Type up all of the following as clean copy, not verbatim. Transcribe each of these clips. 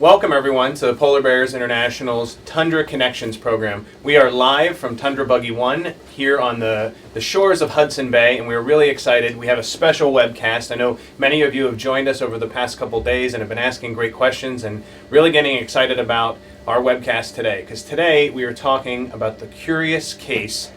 Welcome everyone to the Polar Bears International's Tundra Connections program. We are live from Tundra Buggy 1 here on the shores of Hudson Bay, and we're really excited. We have a special webcast. I know many of you have joined us over the past couple days and have been asking great questions and really getting excited about our webcast today, because today we are talking about the curious case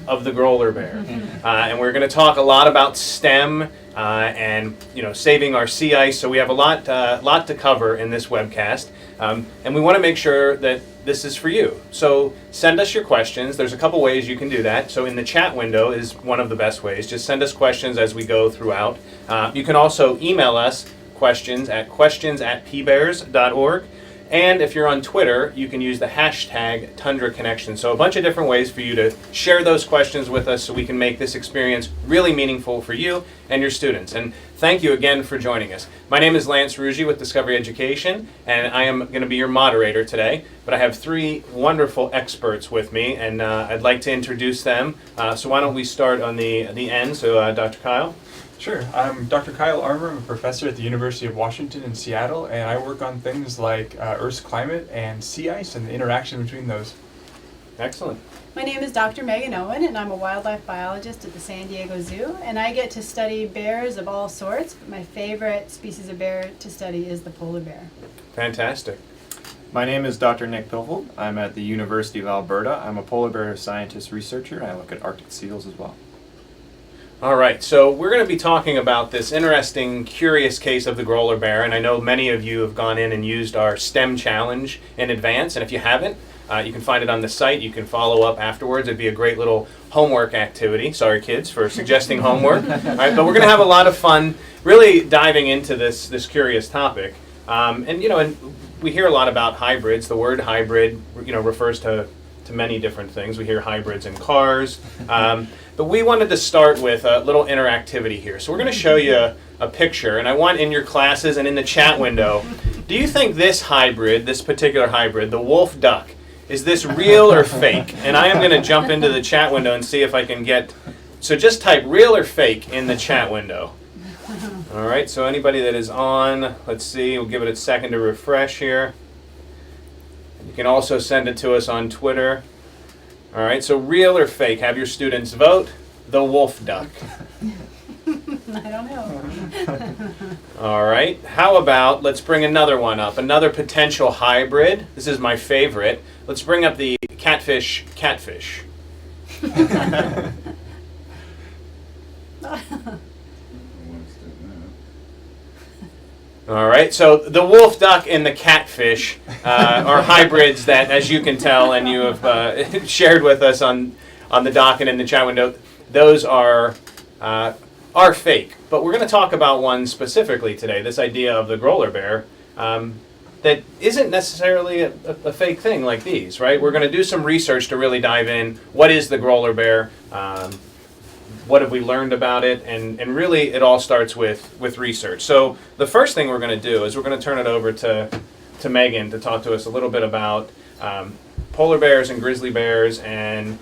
of the Grolar Bear. And we're going to talk a lot about STEM and saving our sea ice. So we have a lot to cover in this webcast, and we want to make sure that this is for you. So send us your questions. There's a couple ways you can do that. So in the chat window is one of the best ways. Just send us questions as we go throughout. You can also email us questions@pbears.org. And if you're on Twitter, you can use the hashtag Tundra Connection. So a bunch of different ways for you to share those questions with us so we can make this experience really meaningful for you and your students. And thank you again for joining us. My name is Lance Rougeux with Discovery Education, and I am going to be your moderator today. But I have three wonderful experts with me, and I'd like to introduce them. So why don't we start on the end? So Dr. Kyle. Sure. I'm Dr. Kyle Armour. I'm a professor at the University of Washington in Seattle, and I work on things like Earth's climate and sea ice and the interaction between those. Excellent. My name is Dr. Megan Owen, and I'm a wildlife biologist at the San Diego Zoo, and I get to study bears of all sorts, but my favorite species of bear to study is the polar bear. Fantastic. My name is Dr. Nick Pilfold. I'm at the University of Alberta. I'm a polar bear scientist researcher, and I look at Arctic seals as well. All right, so we're going to be talking about this interesting, curious case of the Grolar Bear, and I know many of you have gone in and used our STEM challenge in advance, and if you haven't, you can find it on the site. You can follow up afterwards. It'd be a great little homework activity. Sorry, kids, for suggesting homework. All right, but we're going to have a lot of fun really diving into this curious topic. And we hear a lot about hybrids. The word hybrid, refers to many different things. We hear hybrids in cars. But we wanted to start with a little interactivity here. So we're going to show you a picture, and I want in your classes and in the chat window, do you think this particular hybrid, the wolf duck, is this real or fake? And I am going to jump into the chat window and see if I can so just type real or fake in the chat window. All right, so anybody that is on, let's see, we'll give it a second to refresh here. You can also send it to us on Twitter. All right, so real or fake? Have your students vote the wolf duck. I don't know. All right, how about, let's bring another one up, another potential hybrid. This is my favorite. Let's bring up the catfish. All right, so the wolf duck and the catfish are hybrids that, as you can tell, and you have shared with us on the doc and in the chat window, those are fake. But we're going to talk about one specifically today, this idea of the Grolar Bear, that isn't necessarily a fake thing like these, right? We're going to do some research to really dive in. What is the Grolar Bear? What have we learned about it? And really, it all starts with research. So the first thing we're going to do is we're going to turn it over to Megan to talk to us a little bit about polar bears and grizzly bears and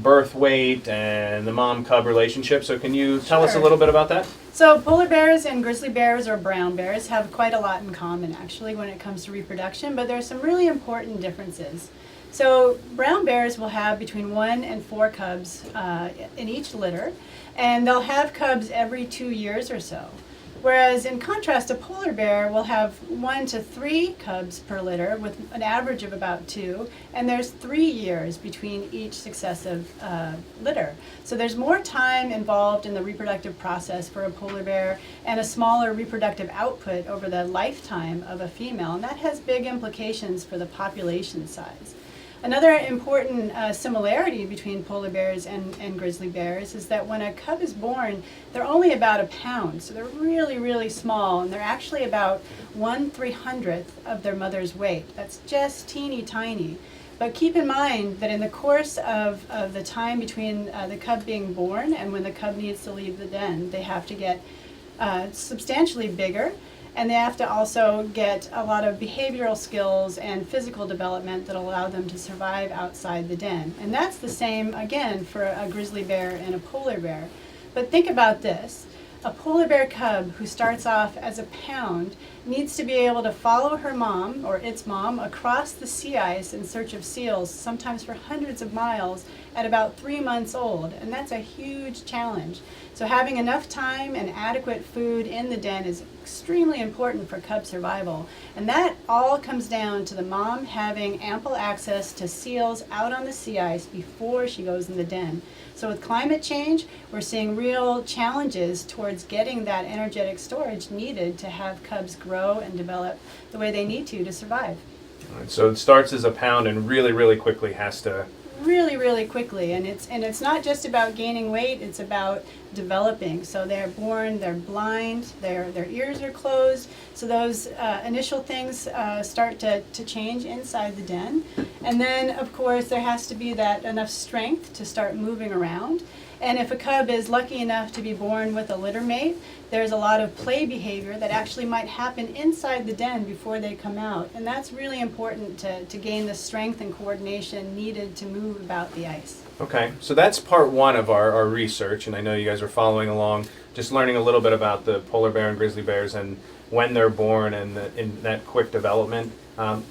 birth weight and the mom-cub relationship. So can you tell us a little bit about that? So polar bears and grizzly bears, or brown bears, have quite a lot in common, actually, when it comes to reproduction, but there's some really important differences. So brown bears will have between 1 and 4 cubs in each litter, and they'll have cubs every 2 years or so. Whereas in contrast, a polar bear will have 1 to 3 cubs per litter with an average of about 2, and there's 3 years between each successive litter. So there's more time involved in the reproductive process for a polar bear and a smaller reproductive output over the lifetime of a female, and that has big implications for the population size. Another important similarity between polar bears and grizzly bears is that when a cub is born, they're only about a pound, so they're really, really small, and they're actually about 1/300th of their mother's weight. That's just teeny tiny. But keep in mind that in the course of the time between the cub being born and when the cub needs to leave the den, they have to get substantially bigger. And they have to also get a lot of behavioral skills and physical development that allow them to survive outside the den. And that's the same, again, for a grizzly bear and a polar bear. But think about this. A polar bear cub who starts off as a pound needs to be able to follow her mom, or its mom, across the sea ice in search of seals, sometimes for hundreds of miles, at about 3 months old. And that's a huge challenge. So having enough time and adequate food in the den is extremely important for cub survival. And that all comes down to the mom having ample access to seals out on the sea ice before she goes in the den. So with climate change, we're seeing real challenges towards getting that energetic storage needed to have cubs grow and develop the way they need to survive. All right, so it starts as a pound and really, really quickly has to. Really quickly, and it's not just about gaining weight, it's about developing. So they're born, they're blind, their ears are closed, so those initial things start to change inside the den. And then of course there has to be that enough strength to start moving around. And if a cub is lucky enough to be born with a litter mate, there's a lot of play behavior that actually might happen inside the den before they come out. And that's really important to gain the strength and coordination needed to move about the ice. Okay, so that's part one of our research, and I know you guys are following along, just learning a little bit about the polar bear and grizzly bears and when they're born and in that quick development.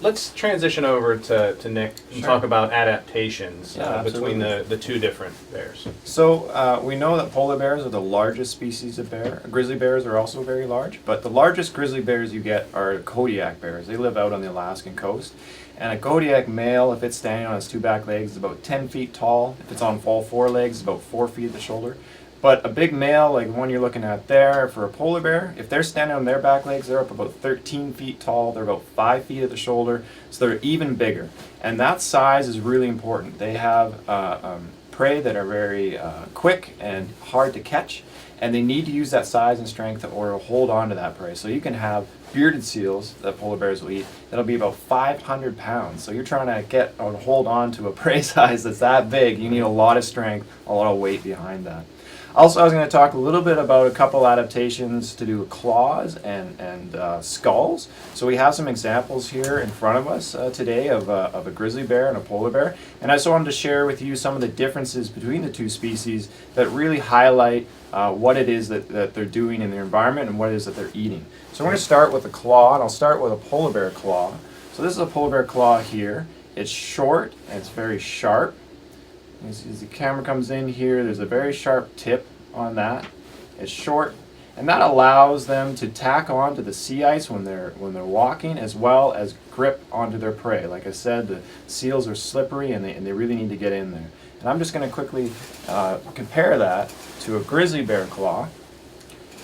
Let's transition over to Nick and Sure. talk about adaptations Yeah, between absolutely. the two different bears. So we know that polar bears are the largest species of bear. Grizzly bears are also very large, but the largest grizzly bears you get are Kodiak bears. They live out on the Alaskan coast. And a Kodiak male, if it's standing on its two back legs, is about 10 feet tall. If it's on all four legs, it's about 4 feet at the shoulder. But a big male, like the one you're looking at there, for a polar bear, if they're standing on their back legs, they're up about 13 feet tall. They're about 5 feet at the shoulder, so they're even bigger. And that size is really important. They have prey that are very quick and hard to catch, and they need to use that size and strength in order to hold on to that prey. So you can have bearded seals that polar bears will eat that'll be about 500 pounds. So you're trying to get or hold on to a prey size that's that big. You need a lot of strength, a lot of weight behind that. Also, I was going to talk a little bit about a couple adaptations to do with claws and skulls. So we have some examples here in front of us today of a grizzly bear and a polar bear. And I just wanted to share with you some of the differences between the two species that really highlight what it is that they're doing in their environment and what it is that they're eating. So we're going to start with a claw, and I'll start with a polar bear claw. So this is a polar bear claw here. It's short and it's very sharp. As the camera comes in here, there's a very sharp tip on that. It's short, and that allows them to tack onto the sea ice when they're walking, as well as grip onto their prey. Like I said, the seals are slippery, and they really need to get in there. And I'm just going to quickly compare that to a grizzly bear claw.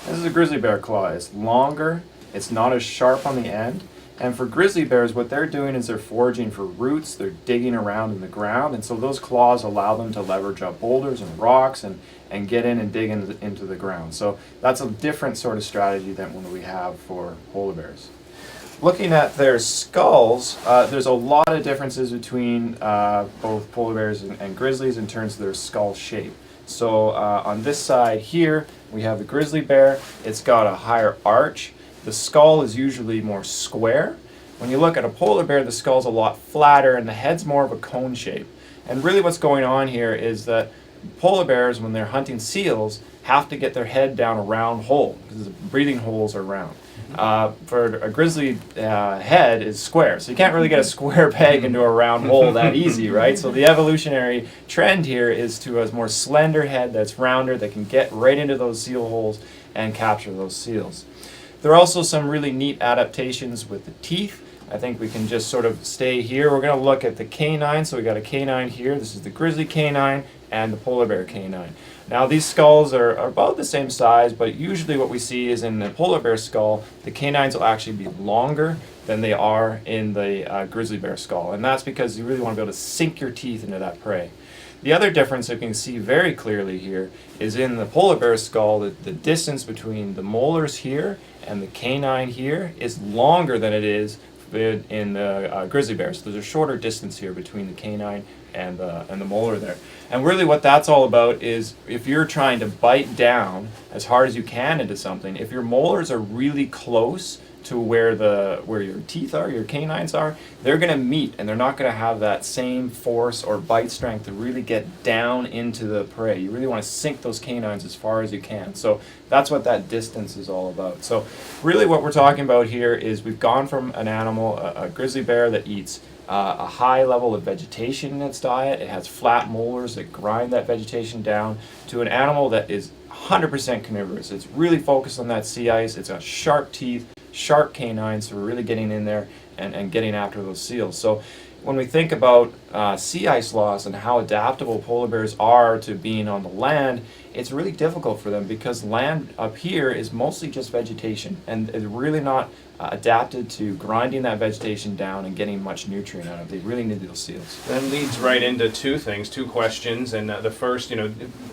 This is a grizzly bear claw. It's longer. It's not as sharp on the end. And for grizzly bears, what they're doing is they're foraging for roots, they're digging around in the ground, and so those claws allow them to leverage up boulders and rocks and get in and dig into the ground. So that's a different sort of strategy than what we have for polar bears. Looking at their skulls, there's a lot of differences between both polar bears and grizzlies in terms of their skull shape. So on this side here, we have the grizzly bear. It's got a higher arch. The skull is usually more square. When you look at a polar bear, the skull's a lot flatter and the head's more of a cone shape. And really what's going on here is that polar bears, when they're hunting seals, have to get their head down a round hole because the breathing holes are round. For a grizzly head is square, so you can't really get a square peg into a round hole that easy, right? So the evolutionary trend here is to a more slender head that's rounder, that can get right into those seal holes and capture those seals. There are also some really neat adaptations with the teeth. I think we can just sort of stay here. We're going to look at the canine. So we got a canine here. This is the grizzly canine and the polar bear canine. Now these skulls are about the same size, but usually what we see is in the polar bear skull, the canines will actually be longer than they are in the grizzly bear skull. And that's because you really want to be able to sink your teeth into that prey. The other difference you can see very clearly here is in the polar bear skull, that the distance between the molars here and the canine here is longer than it is in the grizzly bear. So there's a shorter distance here between the canine and the molar there. And really what that's all about is if you're trying to bite down as hard as you can into something, if your molars are really close to where your teeth are, your canines are, they're going to meet, and they're not going to have that same force or bite strength to really get down into the prey. You really want to sink those canines as far as you can. So that's what that distance is all about. So really what we're talking about here is we've gone from an animal, a grizzly bear that eats a high level of vegetation in its diet. It has flat molars that grind that vegetation down, to an animal that is 100% carnivorous. It's really focused on that sea ice. It's got sharp teeth, sharp canines, so we're really getting in there and getting after those seals. So when we think about sea ice loss and how adaptable polar bears are to being on the land, it's really difficult for them because land up here is mostly just vegetation, and it's really not adapted to grinding that vegetation down and getting much nutrient out of it. They really need those seals. That leads right into two questions. And the first,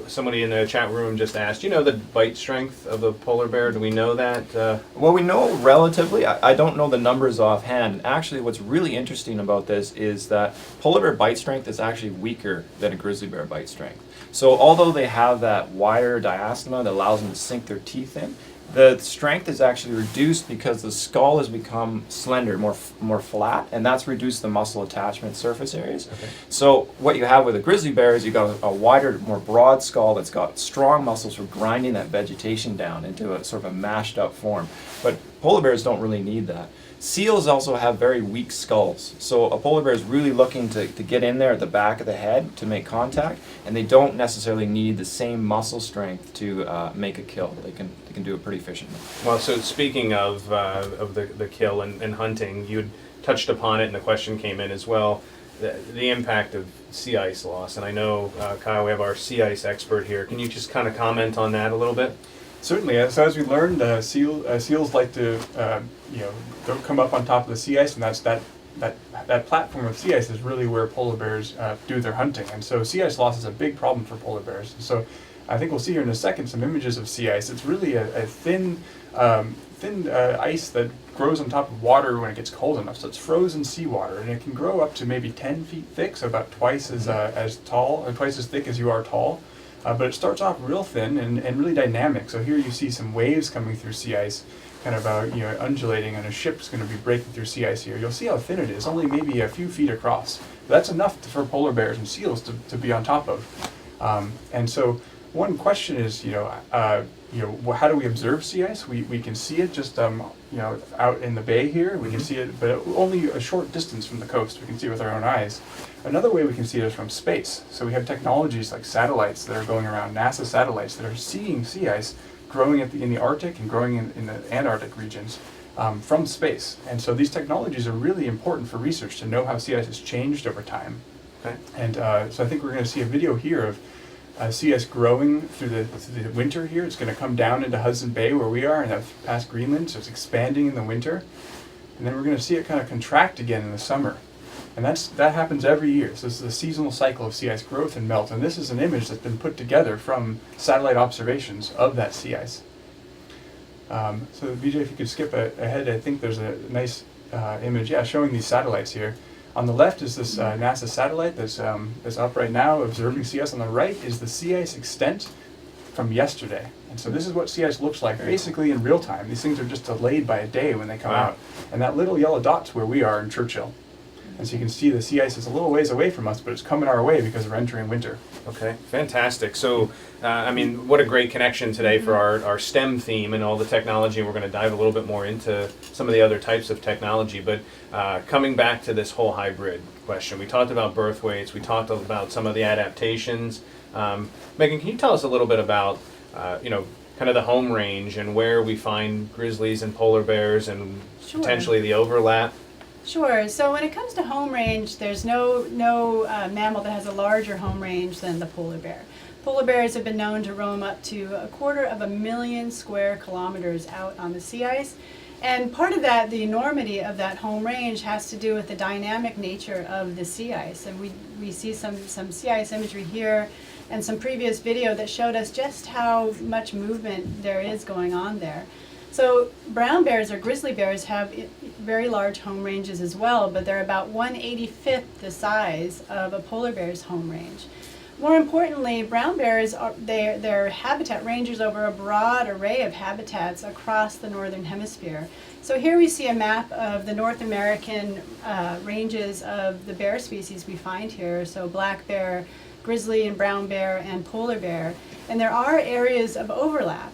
somebody in the chat room just asked, the bite strength of the polar bear? Do we know that? Well, we know relatively. I don't know the numbers offhand. And actually, what's really interesting about this is that polar bear bite strength is actually weaker than a grizzly bear bite strength. So although they have that wider diastema that allows them to sink their teeth in, the strength is actually reduced because the skull has become slender, more flat, and that's reduced the muscle attachment surface areas. Okay. So what you have with a grizzly bear is you've got a wider, more broad skull that's got strong muscles for grinding that vegetation down into a sort of a mashed up form. But polar bears don't really need that. Seals also have very weak skulls, so a polar bear is really looking to get in there at the back of the head to make contact, and they don't necessarily need the same muscle strength to make a kill. They can do it pretty efficiently. Well, so speaking of the kill and hunting, you'd touched upon it, and the question came in as well, the impact of sea ice loss. And I know, Kyle, we have our sea ice expert here. Can you just kind of comment on that a little bit? Certainly. So as we learned, seals like to go come up on top of the sea ice, and that's that platform of sea ice is really where polar bears do their hunting. And so sea ice loss is a big problem for polar bears. So I think we'll see here in a second some images of sea ice. It's really a thin ice that grows on top of water when it gets cold enough. So it's frozen seawater, and it can grow up to maybe 10 feet thick, so about twice as tall, or twice as thick as you are tall. But it starts off real thin and really dynamic. So here you see some waves coming through sea ice, kind of undulating, and a ship's going to be breaking through sea ice here. You'll see how thin it is, only maybe a few feet across. But that's enough for polar bears and seals to be on top of. And so one question is, how do we observe sea ice? We can see it just out in the bay here. We can see it, but only a short distance from the coast. We can see it with our own eyes. Another way we can see it is from space. So we have technologies like satellites that are going around, NASA satellites that are seeing sea ice growing in the Arctic and growing in the Antarctic regions from space. And so these technologies are really important for research to know how sea ice has changed over time. Okay. And so I think we're going to see a video here of sea ice growing through the winter here. It's going to come down into Hudson Bay where we are and up past Greenland, so it's expanding in the winter. And then we're going to see it kind of contract again in the summer. And that happens every year. So this is a seasonal cycle of sea ice growth and melt. And this is an image that's been put together from satellite observations of that sea ice. So VJ, if you could skip ahead, I think there's a nice image, showing these satellites here. On the left is this NASA satellite that's up right now observing sea ice. On the right is the sea ice extent from yesterday. And so this is what sea ice looks like basically in real time. These things are just delayed by a day when they come out. And that little yellow dot's where we are in Churchill. And so you can see the sea ice is a little ways away from us, but it's coming our way because we're entering winter. Okay, fantastic. So, what a great connection today for our STEM theme and all the technology. We're going to dive a little bit more into some of the other types of technology. But coming back to this whole hybrid question, we talked about birth weights. We talked about some of the adaptations. Megan, can you tell us a little bit about, kind of the home range and where we find grizzlies and polar bears and potentially the overlap? Sure. So when it comes to home range, there's no mammal that has a larger home range than the polar bear. Polar bears have been known to roam up to 250,000 square kilometers out on the sea ice. And part of that, the enormity of that home range, has to do with the dynamic nature of the sea ice. And we see some sea ice imagery here and some previous video that showed us just how much movement there is going on there. So brown bears or grizzly bears have very large home ranges as well, but they're about 1/85th the size of a polar bear's home range. More importantly, brown bears their habitat ranges over a broad array of habitats across the northern hemisphere. So here we see a map of the North American ranges of the bear species we find here. So black bear, grizzly and brown bear, and polar bear. And there are areas of overlap.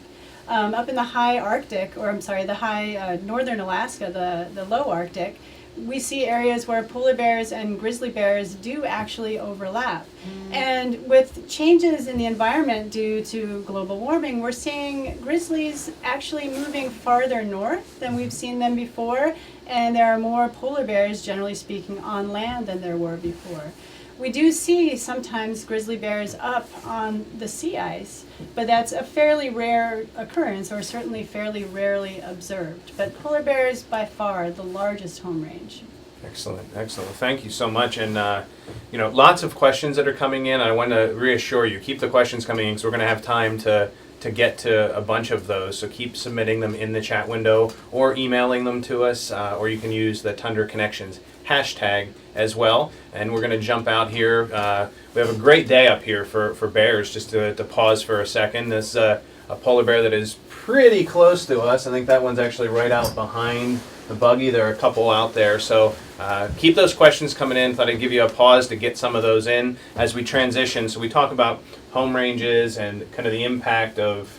Up in the high Arctic, or I'm sorry, the high northern Alaska, the low Arctic, we see areas where polar bears and grizzly bears do actually overlap. And with changes in the environment due to global warming, we're seeing grizzlies actually moving farther north than we've seen them before, and there are more polar bears, generally speaking, on land than there were before. We do see sometimes grizzly bears up on the sea ice, but that's a fairly rare occurrence, or certainly fairly rarely observed. But polar bears, by far, the largest home range. Excellent, excellent. Thank you so much. And, lots of questions that are coming in. I want to reassure you, keep the questions coming in because we're going to have time to get to a bunch of those. So keep submitting them in the chat window or emailing them to us, or you can use the Tundra Connections hashtag as well. And we're going to jump out here. We have a great day up here for bears. Just to pause for a second. This a polar bear that is pretty close to us. I think that one's actually right out behind the buggy. There are a couple out there. So keep those questions coming in. Thought I'd give you a pause to get some of those in as we transition. So we talk about home ranges and kind of the impact of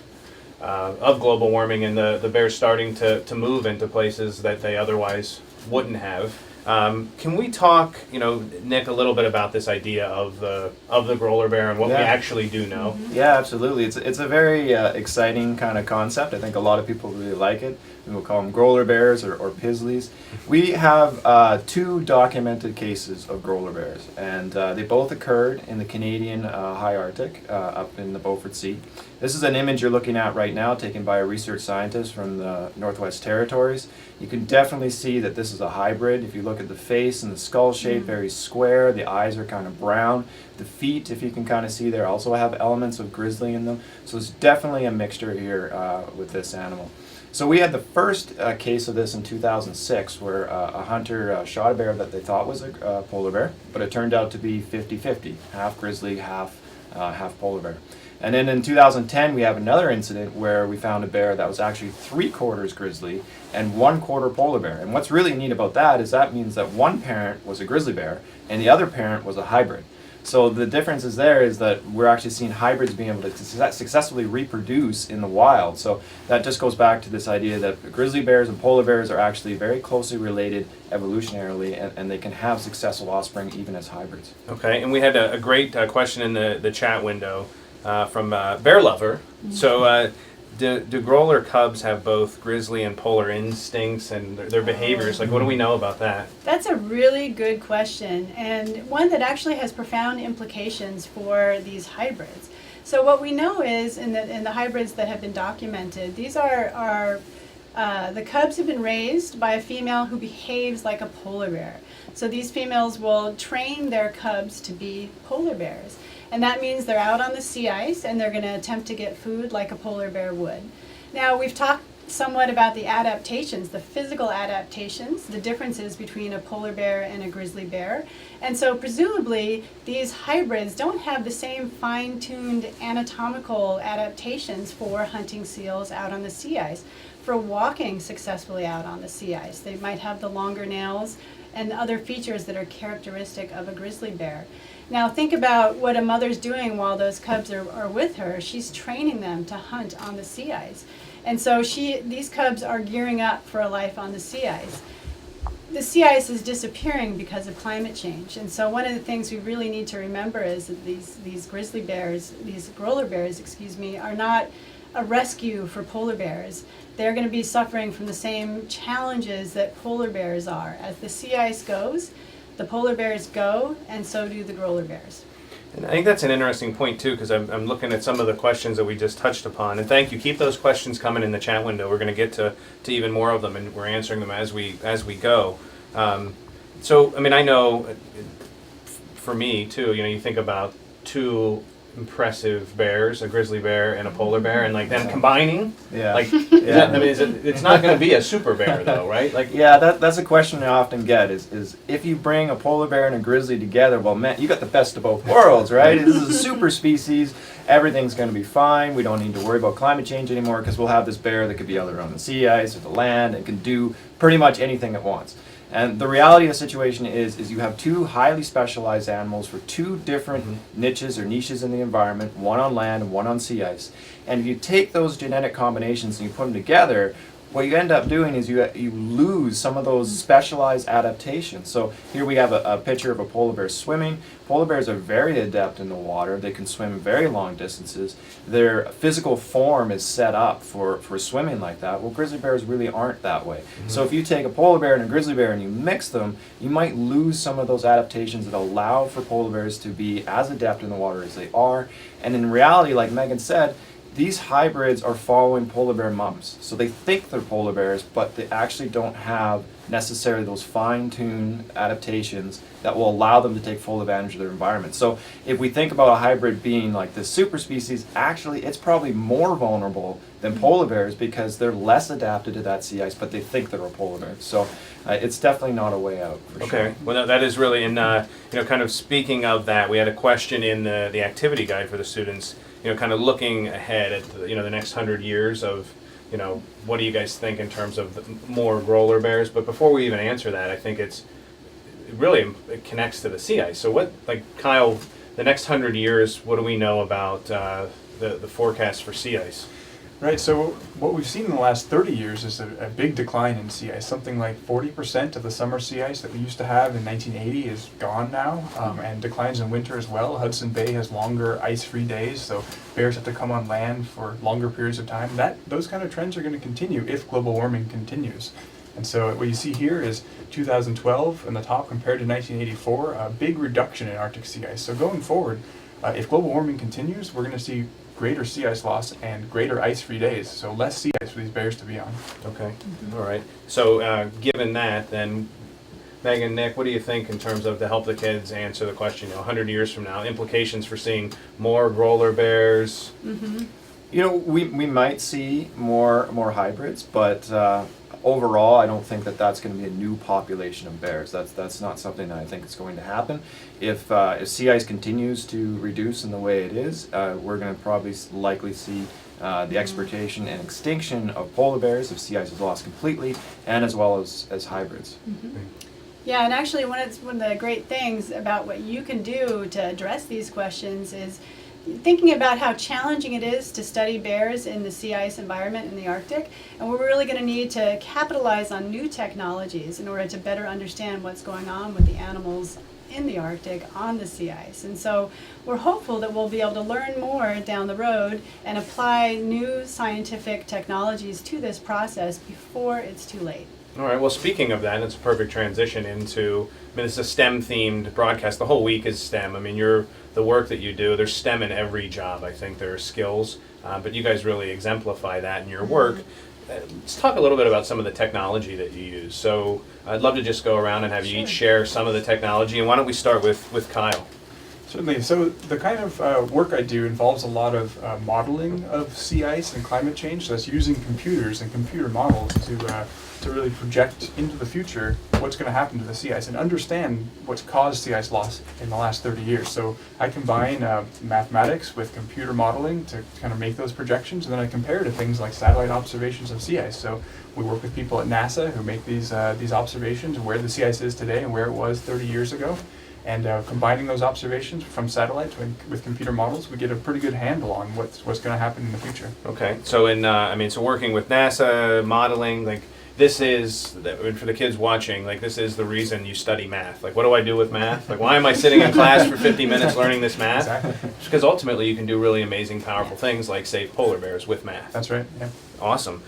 global warming and the bears starting to move into places that they otherwise wouldn't have. Can we talk, Nick, a little bit about this idea of the Grolar Bear and what we actually do know? Yeah, absolutely. It's a very exciting kind of concept. I think a lot of people really like it. We'll call them Grolar Bears or Pisleys. We have 2 documented cases of Grolar Bears, and they both occurred in the Canadian high Arctic, up in the Beaufort Sea. This is an image you're looking at right now, taken by a research scientist from the Northwest Territories. You can definitely see that this is a hybrid. If you look at the face and the skull shape, very square. The eyes are kind of brown. The feet, if you can kind of see there, also have elements of grizzly in them. So it's definitely a mixture here with this animal. So we had the first case of this in 2006 where a hunter shot a bear that they thought was a polar bear, but it turned out to be 50-50, half grizzly, half polar bear. And then in 2010 we have another incident where we found a bear that was actually 3/4 grizzly and 1/4 polar bear. And what's really neat about that is that means that one parent was a grizzly bear and the other parent was a hybrid. So the difference is there is that we're actually seeing hybrids being able to successfully reproduce in the wild. So that just goes back to this idea that grizzly bears and polar bears are actually very closely related evolutionarily, and they can have successful offspring even as hybrids. Okay, and we had a great question in the chat window from Bear Lover. So do Grolar cubs have both grizzly and polar instincts and their behaviors? Like, what do we know about that? That's a really good question, and one that actually has profound implications for these hybrids. So what we know is in the hybrids that have been documented, these are the cubs have been raised by a female who behaves like a polar bear. So these females will train their cubs to be polar bears. And that means they're out on the sea ice and they're going to attempt to get food like a polar bear would. Now, we've talked somewhat about the adaptations, the physical adaptations, the differences between a polar bear and a grizzly bear. And so presumably these hybrids don't have the same fine-tuned anatomical adaptations for hunting seals out on the sea ice, for walking successfully out on the sea ice. They might have the longer nails and other features that are characteristic of a grizzly bear. Now think about what a mother's doing while those cubs are with her. She's training them to hunt on the sea ice. And so these cubs are gearing up for a life on the sea ice. The sea ice is disappearing because of climate change. And so one of the things we really need to remember is that these grizzly bears, these Grolar bears, are not a rescue for polar bears. They're going to be suffering from the same challenges that polar bears are. As the sea ice goes, the polar bears go, and so do the Grolar bears. And I think that's an interesting point too, because I'm looking at some of the questions that we just touched upon. And thank you. Keep those questions coming in the chat window. We're going to get to even more of them, and we're answering them as we go. So I mean, I know for me too. You think about two impressive bears, a grizzly bear and a polar bear, and like them combining. Yeah. Like, Yeah. I mean, it's not going to be a super bear though, right? Like, Yeah, that's a question I often get is if you bring a polar bear and a grizzly together, well, man, you got the best of both worlds, right? This is a super species. Everything's going to be fine. We don't need to worry about climate change anymore because we'll have this bear that could be either on the sea ice or the land and can do pretty much anything it wants. And the reality of the situation is you have two highly specialized animals for two different niches or niches in the environment, one on land and one on sea ice. And if you take those genetic combinations and you put them together, what you end up doing is you lose some of those specialized adaptations. So here we have a picture of a polar bear swimming. Polar bears are very adept in the water. They can swim very long distances. Their physical form is set up for swimming like that. Well, grizzly bears really aren't that way. So if you take a polar bear and a grizzly bear and you mix them, you might lose some of those adaptations that allow for polar bears to be as adept in the water as they are. And in reality, like Megan said, these hybrids are following polar bear mums. So they think they're polar bears, but they actually don't have necessarily those fine-tuned adaptations that will allow them to take full advantage of their environment. So if we think about a hybrid being like this super species, actually it's probably more vulnerable than polar bears because they're less adapted to that sea ice, but they think they're a polar bear. So it's definitely not a way out, for sure. okay, well that is really, and kind of speaking of that, we had a question in the activity guide for the students, kind of looking ahead at the next 100 years of, what do you guys think in terms of more Grolar bears? But before we even answer that, I think it connects to the sea ice. So what, like Kyle, the next 100 years, what do we know about the forecast for sea ice? Right, so what we've seen in the last 30 years is a big decline in sea ice. Something like 40% of the summer sea ice that we used to have in 1980 is gone now, and declines in winter as well. Hudson Bay has longer ice-free days, so bears have to come on land for longer periods of time. Those kind of trends are going to continue if global warming continues. And so what you see here is 2012 in the top compared to 1984, a big reduction in Arctic sea ice. So going forward, if global warming continues, we're going to see greater sea ice loss and greater ice-free days, so less sea ice for these bears to be on. Okay, all right. So given that, then, Megan, Nick, what do you think in terms of to help the kids answer the question, 100 years from now, implications for seeing more Grolar bears? We might see more hybrids, but overall, I don't think that's going to be a new population of bears. That's not something that I think is going to happen. If sea ice continues to reduce in the way it is, we're going to probably likely see the exportation and extinction of polar bears if sea ice is lost completely, and as well as hybrids. Yeah, and actually one of the great things about what you can do to address these questions is thinking about how challenging it is to study bears in the sea ice environment in the Arctic, and we're really going to need to capitalize on new technologies in order to better understand what's going on with the animals in the Arctic on the sea ice. And so we're hopeful that we'll be able to learn more down the road and apply new scientific technologies to this process before it's too late. All right, well, speaking of that, it's a perfect transition into, it's a STEM-themed broadcast. The whole week is STEM. The work that you do, there's STEM in every job. I think there are skills, but you guys really exemplify that in your work. Let's talk a little bit about some of the technology that you use. So I'd love to just go around and have you each share some of the technology. And why don't we start with Kyle? Certainly. So the kind of work I do involves a lot of modeling of sea ice and climate change. So that's using computers and computer models to really project into the future what's going to happen to the sea ice and understand what's caused sea ice loss in the last 30 years. So I combine mathematics with computer modeling to kind of make those projections, and then I compare to things like satellite observations of sea ice. So we work with people at NASA who make these observations of where the sea ice is today and where it was 30 years ago. And combining those observations from satellites with computer models, we get a pretty good handle on what's going to happen in the future. Okay, so so working with NASA, modeling, like this is, for the kids watching, like this is the reason you study math. Like what do I do with math? Like why am I sitting in class for 50 minutes learning this math? Exactly. Because ultimately you can do really amazing, powerful things like save polar bears with math. That's right, yeah. Awesome.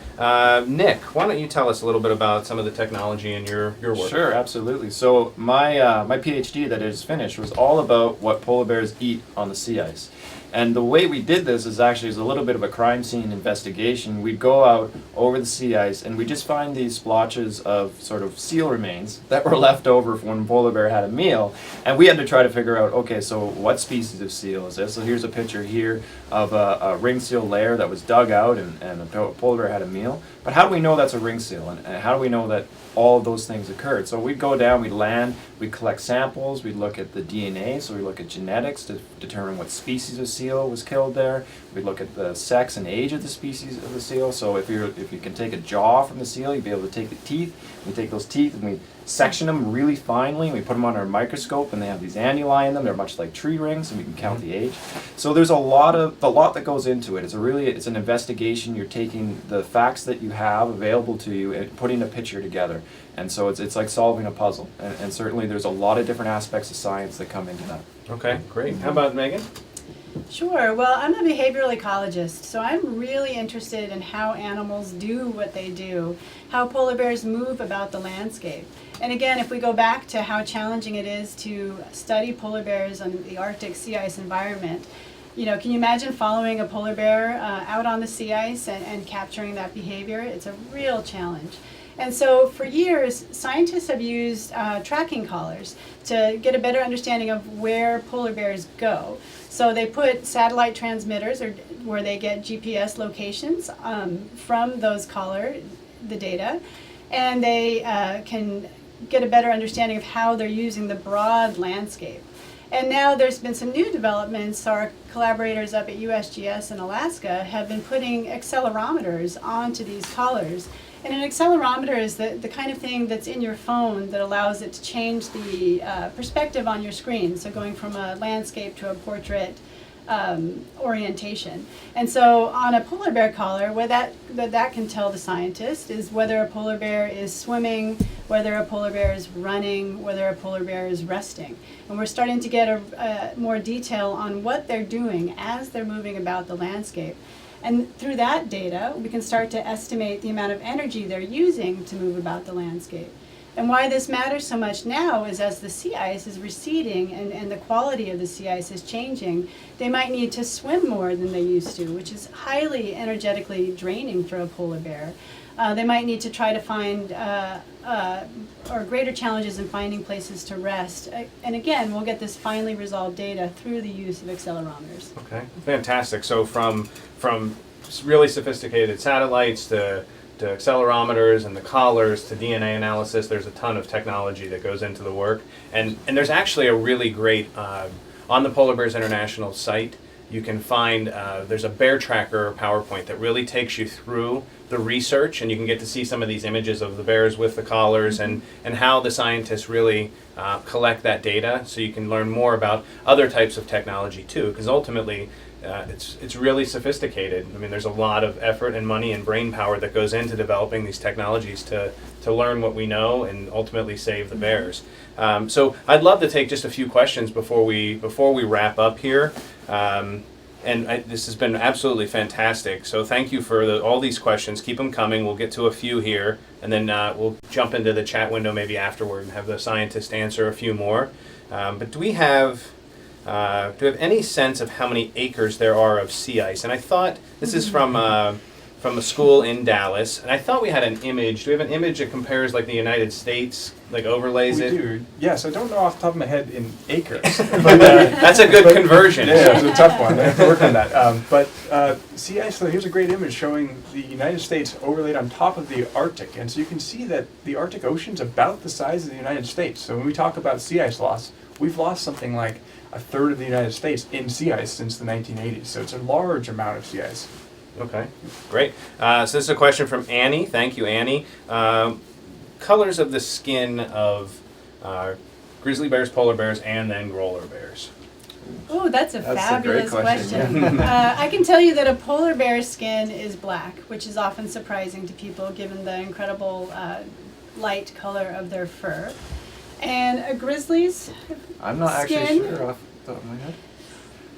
Nick, why don't you tell us a little bit about some of the technology in your work? Sure, absolutely. So my PhD that I just finished was all about what polar bears eat on the sea ice. And the way we did this is actually a little bit of a crime scene investigation. We'd go out over the sea ice and we just find these splotches of sort of seal remains that were left over from when a polar bear had a meal, and we had to try to figure out, okay, so what species of seal is this? So here's a picture here of a ring seal lair that was dug out and a polar bear had a meal. But how do we know that's a ring seal, and how do we know that all of those things occurred? So we'd go down, we'd land, we'd collect samples, we'd look at the DNA, so we look at genetics to determine what species of seal was killed there. We'd look at the sex and age of the species of the seal. So if you can take a jaw from the seal, you'd be able to take the teeth. We take those teeth and we section them really finely, and we put them on our microscope, and they have these annuli in them. They're much like tree rings, and we can count the age. So there's a lot that goes into it. It's an investigation. You're taking the facts that you have available to you and putting a picture together. And so it's like solving a puzzle. And certainly there's a lot of different aspects of science that come into that. Okay, great. How about Megan? Sure. Well, I'm a behavioral ecologist, so I'm really interested in how animals do what they do, how polar bears move about the landscape. And again, if we go back to how challenging it is to study polar bears on the Arctic sea ice environment, can you imagine following a polar bear out on the sea ice and capturing that behavior? It's a real challenge. And so for years, scientists have used tracking collars to get a better understanding of where polar bears go. So they put satellite transmitters where they get GPS locations from those the data, and they can get a better understanding of how they're using the broad landscape. And now there's been some new developments. Our collaborators up at USGS in Alaska have been putting accelerometers onto these collars. And an accelerometer is the kind of thing that's in your phone that allows it to change the perspective on your screen, so going from a landscape to a portrait orientation. And so on a polar bear collar, what that can tell the scientist is whether a polar bear is swimming, whether a polar bear is running, whether a polar bear is resting. And we're starting to get more detail on what they're doing as they're moving about the landscape. And through that data, we can start to estimate the amount of energy they're using to move about the landscape. And why this matters so much now is as the sea ice is receding and the quality of the sea ice is changing, they might need to swim more than they used to, which is highly energetically draining for a polar bear. They might need to try to find or greater challenges in finding places to rest. And again, we'll get this finely resolved data through the use of accelerometers. Okay, fantastic. So from really sophisticated satellites to accelerometers and the collars to DNA analysis, there's a ton of technology that goes into the work. And there's actually a really great, on the Polar Bears International site, you can find, there's a bear tracker PowerPoint that really takes you through the research, and you can get to see some of these images of the bears with the collars and how the scientists really collect that data, so you can learn more about other types of technology too, because ultimately it's really sophisticated. I mean, there's a lot of effort and money and brain power that goes into developing these technologies to learn what we know and ultimately save the bears. So I'd love to take just a few questions before we wrap up here. This has been absolutely fantastic. So thank you for all these questions. Keep them coming. We'll get to a few here, and then we'll jump into the chat window maybe afterward and have the scientist answer a few more. But do we have any sense of how many acres there are of sea ice? And I thought, this is from a school in Dallas, and I thought we had an image. Do we have an image that compares like the United States, like overlays it? We do. Yes, I don't know off the top of my head in acres. But, that's a good conversion. Yeah, it's a tough one. I have to work on that. But sea ice, so here's a great image showing the United States overlaid on top of the Arctic. And so you can see that the Arctic Ocean's about the size of the United States. So when we talk about sea ice loss, we've lost something like a third of the United States in sea ice since the 1980s. So it's a large amount of sea ice. Okay, great. So this is a question from Annie. Thank you, Annie. Colors of the skin of grizzly bears, polar bears, and then Grolar bears. Oh, that's a fabulous great question. question. I can tell you that a polar bear's skin is black, which is often surprising to people given the incredible light color of their fur. And a grizzly's I'm not skin, actually sure off the top of my head.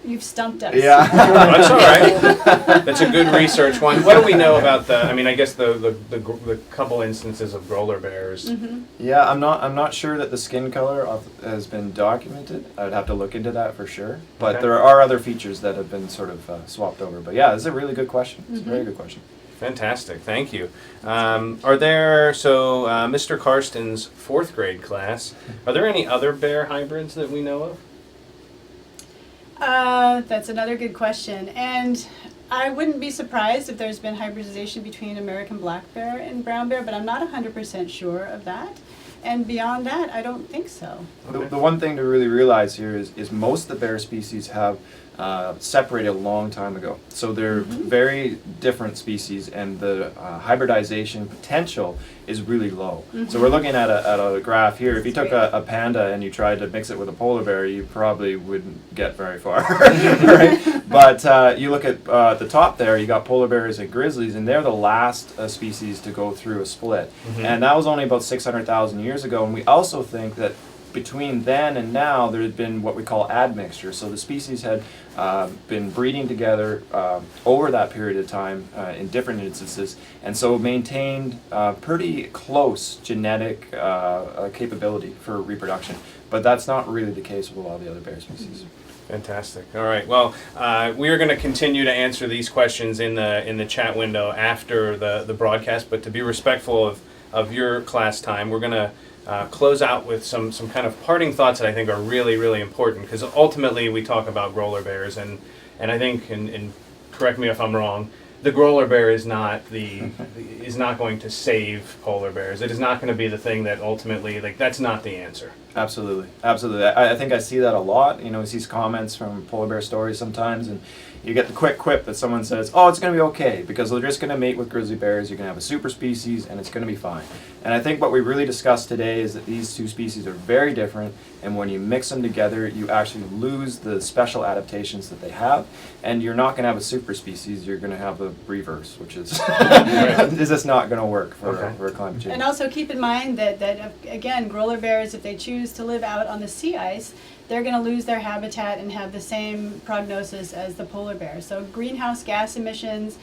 You've stumped us. Yeah. That's all right. That's a good research one. What do we know about I guess the couple instances of Grolar bears? Mm-hmm. Yeah, I'm not sure that the skin color has been documented. I'd have to look into that for sure. But Okay. there are other features that have been sort of swapped over. But yeah, it's a really good question. It's a very good question. Fantastic, thank you. Are there, Mr. Karsten's 4th grade class, are there any other bear hybrids that we know of? That's another good question. And I wouldn't be surprised if there's been hybridization between American black bear and brown bear, but I'm not 100% sure of that. And beyond that, I don't think so. The one thing to really realize here is most of the bear species have separated a long time ago. So they're very different species, and the hybridization potential is really low. So we're looking at a graph here. If you took a panda and you tried to mix it with a polar bear, you probably wouldn't get very far. Right? But you look at the top there, you got polar bears and grizzlies, and they're the last species to go through a split. And that was only about 600,000 years ago. And we also think that between then and now, there had been what we call admixture. So the species had been breeding together over that period of time in different instances, and so maintained pretty close genetic capability for reproduction. But that's not really the case with a lot of the other bear species. Fantastic. All right. Well, we are going to continue to answer these questions in the chat window after the broadcast. But to be respectful of your class time, we're going to close out with some kind of parting thoughts that I think are really, really important, because ultimately we talk about Grolar bears, and I think, and correct me if I'm wrong, the Grolar bear is not is not going to save polar bears. It is not going to be the thing that ultimately, that's not the answer. Absolutely, absolutely. I think I see that a lot. You know, we see comments from polar bear stories sometimes, and you get the quick quip that someone says, "Oh, it's going to be okay because they're just going to mate with grizzly bears. You're going to have a super species, and it's going to be fine." And I think what we really discussed today is that these two species are very different, and when you mix them together, you actually lose the special adaptations that they have, and you're not going to have a super species. You're going to have a reverse, which is is just not going to work for climate change. And also keep in mind that again, Grolar bears, if they choose to live out on the sea ice, they're going to lose their habitat and have the same prognosis as the polar bear. So greenhouse gas emissions,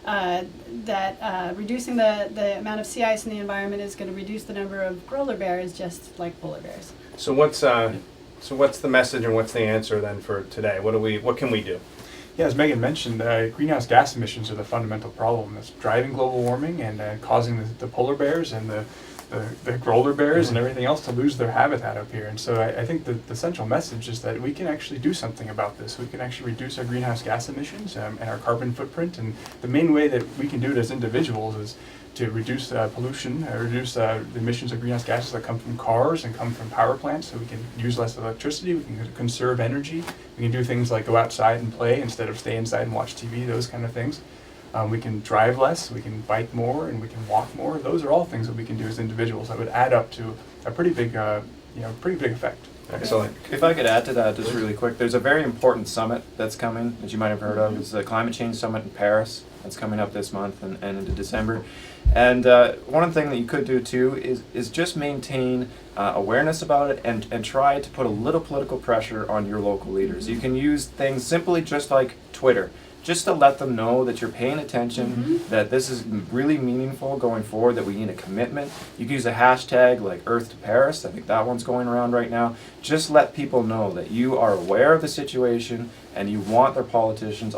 reducing the amount of sea ice in the environment is going to reduce the number of Grolar bears, just like polar bears. So what's the message and what's the answer then for today? What can we do? Yeah, as Megan mentioned, greenhouse gas emissions are the fundamental problem that's driving global warming and causing the polar bears and the Grolar bears and everything else to lose their habitat up here. And so I think the central message is that we can actually do something about this. We can actually reduce our greenhouse gas emissions and our carbon footprint. And the main way that we can do it as individuals is to reduce pollution, reduce the emissions of greenhouse gases that come from cars and come from power plants, so we can use less electricity, we can conserve energy, we can do things like go outside and play instead of stay inside and watch TV, those kind of things. We can drive less, we can bike more, and we can walk more. Those are all things that we can do as individuals that would add up to a pretty big effect. Excellent. If I could add to that just really quick, there's a very important summit that's coming, as you might have heard of. It's the Climate Change Summit in Paris. That's coming up this month and into December. And one thing that you could do too is just maintain awareness about it and try to put a little political pressure on your local leaders. You can use things simply just like Twitter, just to let them know that you're paying attention, that this is really meaningful going forward, that we need a commitment. You can use a hashtag like Earth to Paris. I think that one's going around right now. Just let people know that you are aware of the situation and you want our politicians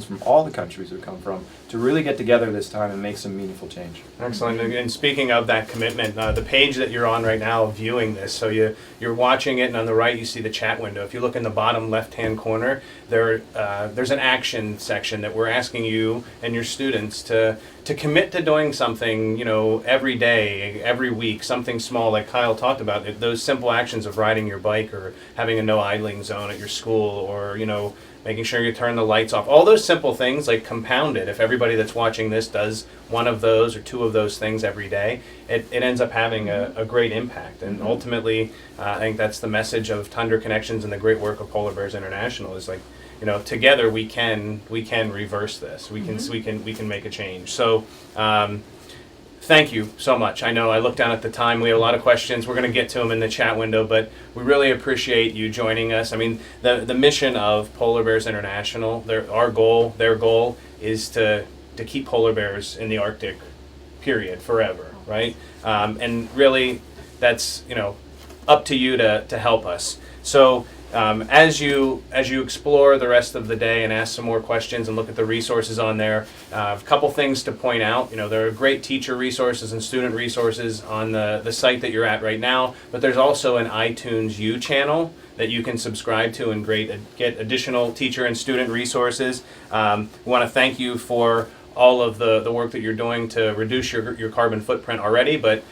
from all the countries we come from, to really get together this time and make some meaningful change. Excellent. And speaking of that commitment, the page that you're on right now viewing this, so you're watching it, and on the right you see the chat window. If you look in the bottom left-hand corner, there's an action section that we're asking you and your students to commit to doing something, every day, every week, something small like Kyle talked about. Those simple actions of riding your bike or having a no idling zone at your school, or making sure you turn the lights off. All those simple things, like compounded, if everybody that's watching this does one of those or two of those things every day, it ends up having a great impact. And ultimately, I think that's the message of Tundra Connections and the great work of Polar Bears International, is together we can reverse this. We can make a change. So thank you so much. I know I looked down at the time. We have a lot of questions. We're going to get to them in the chat window, but we really appreciate you joining us. I mean, the mission of Polar Bears International, their goal is to keep polar bears in the Arctic, period, forever, right? And really, that's up to you to help us. So as you explore the rest of the day and ask some more questions and look at the resources on there, a couple things to point out. There are great teacher resources and student resources on the site that you're at right now, but there's also an iTunes U channel that you can subscribe to and get additional teacher and student resources. We want to thank you for all of the work that you're doing to reduce your carbon footprint already, but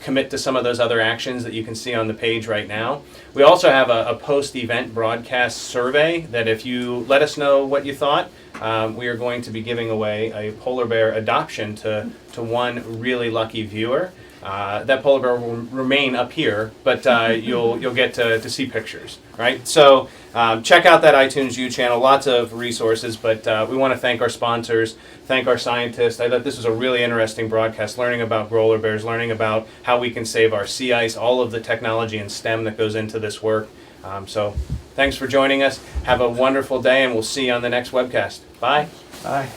commit to some of those other actions that you can see on the page right now. We also have a post-event broadcast survey that if you let us know what you thought, we are going to be giving away a polar bear adoption to one really lucky viewer. That polar bear will remain up here, but you'll get to see pictures, right? So check out that iTunes U channel, lots of resources, but we want to thank our sponsors, thank our scientists. I thought this was a really interesting broadcast, learning about Grolar bears, learning about how we can save our sea ice, all of the technology and STEM that goes into this work. So thanks for joining us. Have a wonderful day, and we'll see you on the next webcast. Bye. Bye.